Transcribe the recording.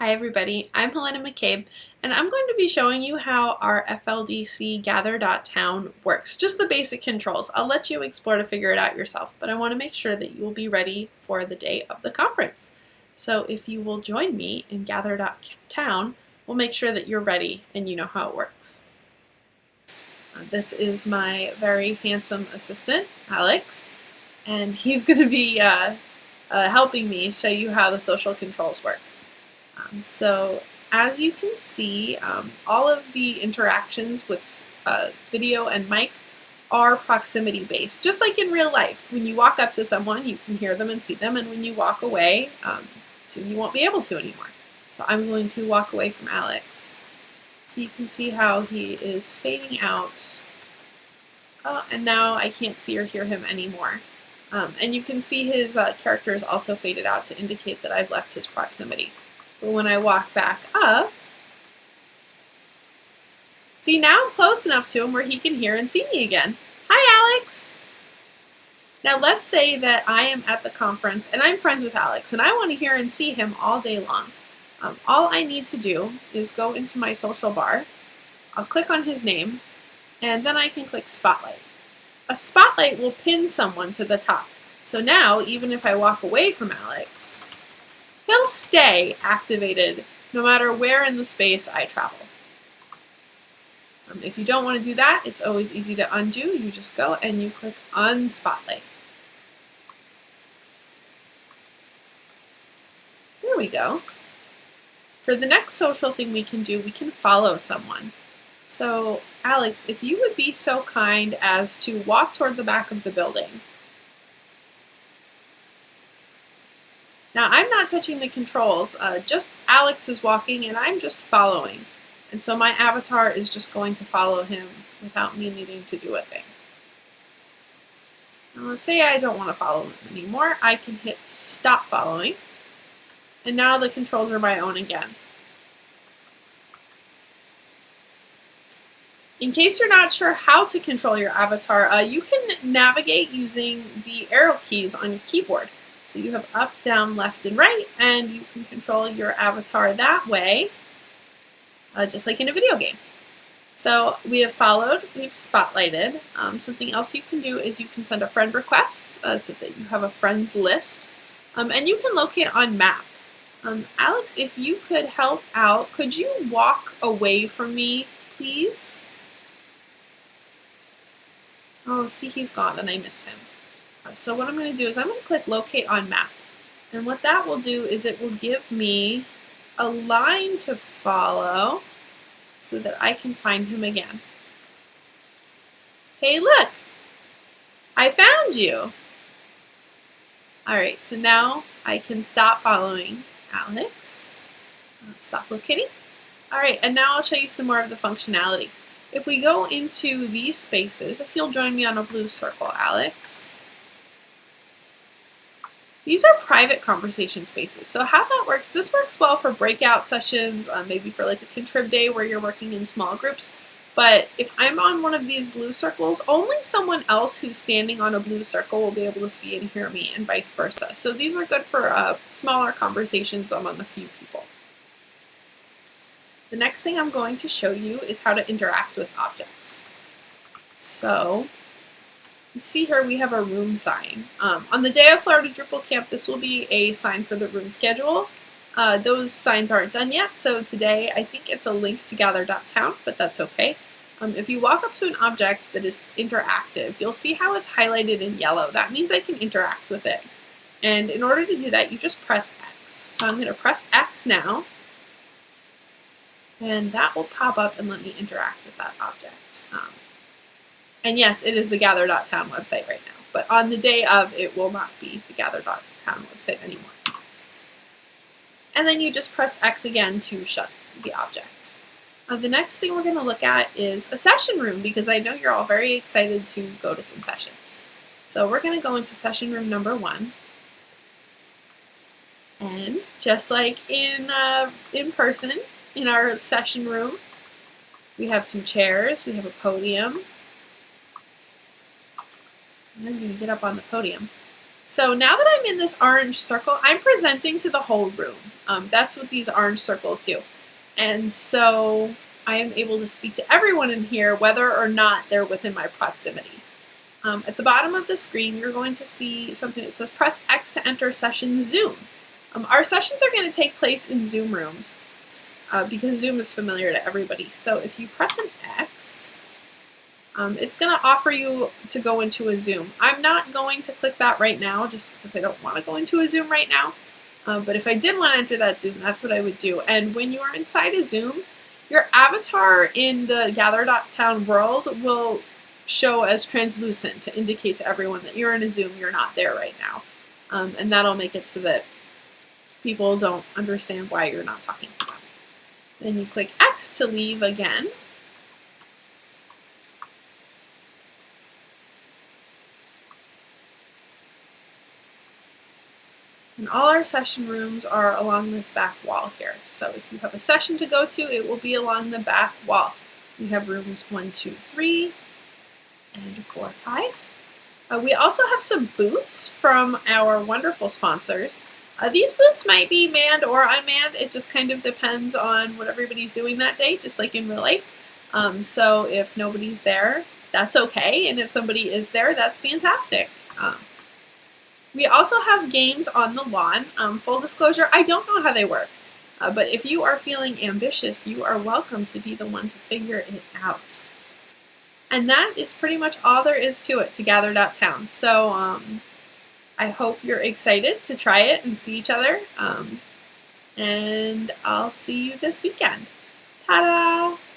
Hi everybody, I'm Helena McCabe, and I'm going to be showing you how our FLDC Gather.town works. Just the basic controls. I'll let you explore to figure it out yourself, but I want to make sure that you will be ready for the day of the conference. So if you will join me in Gather.town, we'll make sure that you're ready and you know how it works. This is my very handsome assistant, Alex, and he's going to be helping me show you how the social controls work. So as you can see, all of the interactions with video and mic are proximity based, just like in real life. When you walk up to someone, you can hear them and see them, and when you walk away, soon you won't be able to anymore. So I'm going to walk away from Alex. So you can see how he is fading out. Oh, and now I can't see or hear him anymore. And you can see his character is also faded out to indicate that I've left his proximity. But when I walk back up, see, now I'm close enough to him where he can hear and see me again. Hi, Alex! Now let's say that I am at the conference and I'm friends with Alex and I want to hear and see him all day long. All I need to do is go into my social bar, I'll click on his name, and then I can click Spotlight. A spotlight will pin someone to the top. So now, even if I walk away from Alex, he'll stay activated no matter where in the space I travel. If you don't want to do that, it's always easy to undo. You just go and you click Unspotlight. There we go. For the next social thing we can do, we can follow someone. So, Alex, if you would be so kind as to walk toward the back of the building. Now, I'm not touching the controls, just Alex is walking and I'm just following. And so my avatar is just going to follow him without me needing to do a thing. Now, let's say I don't want to follow him anymore. I can hit Stop Following. And now the controls are my own again. In case you're not sure how to control your avatar, you can navigate using the arrow keys on your keyboard. So you have up, down, left, and right, and you can control your avatar that way, just like in a video game. So we have followed, we've spotlighted. Something else you can do is you can send a friend request so that you have a friends list, and you can locate on map. Alex, if you could help out, could you walk away from me, please? Oh, see, he's gone and I miss him. So what I'm going to do is I'm going to click Locate on Map. And what that will do is it will give me a line to follow so that I can find him again. Hey, look! I found you! Alright, so now I can stop following Alex. Stop locating. Alright, and now I'll show you some more of the functionality. If we go into these spaces, if you'll join me on a blue circle, Alex. These are private conversation spaces. So how that works, this works well for breakout sessions, maybe for like a contrib day where you're working in small groups. But if I'm on one of these blue circles, only someone else who's standing on a blue circle will be able to see and hear me, and vice versa. So these are good for smaller conversations among a few people. The next thing I'm going to show you is how to interact with objects. So, you see here we have a room sign. On the day of Florida Drupal Camp, this will be a sign for the room schedule. Those signs aren't done yet, so today I think it's a link to Gather.town, but that's okay. If you walk up to an object that is interactive, you'll see how it's highlighted in yellow. That means I can interact with it. And in order to do that, you just press X. So I'm going to press X now. And that will pop up and let me interact with that object. And yes, it is the Gather.town website right now, but on the day of, it will not be the Gather.town website anymore. And then you just press X again to shut the object. The next thing we're going to look at is a session room, because I know you're all very excited to go to some sessions. So we're going to go into session room number 1. And just like in person, in our session room, we have some chairs, we have a podium. I'm going to get up on the podium. So now that I'm in this orange circle, I'm presenting to the whole room. That's what these orange circles do. And so I am able to speak to everyone in here, whether or not they're within my proximity. At the bottom of the screen, you're going to see something that says press X to enter session Zoom. Our sessions are going to take place in Zoom rooms because Zoom is familiar to everybody. So if you press an X, it's going to offer you to go into a Zoom. I'm not going to click that right now just because I don't want to go into a Zoom right now. But if I did want to enter that Zoom, that's what I would do. And when you are inside a Zoom, your avatar in the Gather.town world will show as translucent to indicate to everyone that you're in a Zoom, you're not there right now. And that'll make it so that people don't understand why you're not talking to them. Then you click X to leave again. And all our session rooms are along this back wall here. So if you have a session to go to, it will be along the back wall. We have rooms 1, 2, 3, and 4, 5. We also have some booths from our wonderful sponsors. These booths might be manned or unmanned. It just kind of depends on what everybody's doing that day, just like in real life. So if nobody's there, that's okay. And if somebody is there, that's fantastic. We also have games on the lawn. Full disclosure, I don't know how they work. But if you are feeling ambitious, you are welcome to be the one to figure it out. And that is pretty much all there is to it, to Gather.town. So I hope you're excited to try it and see each other. And I'll see you this weekend. Ta-da!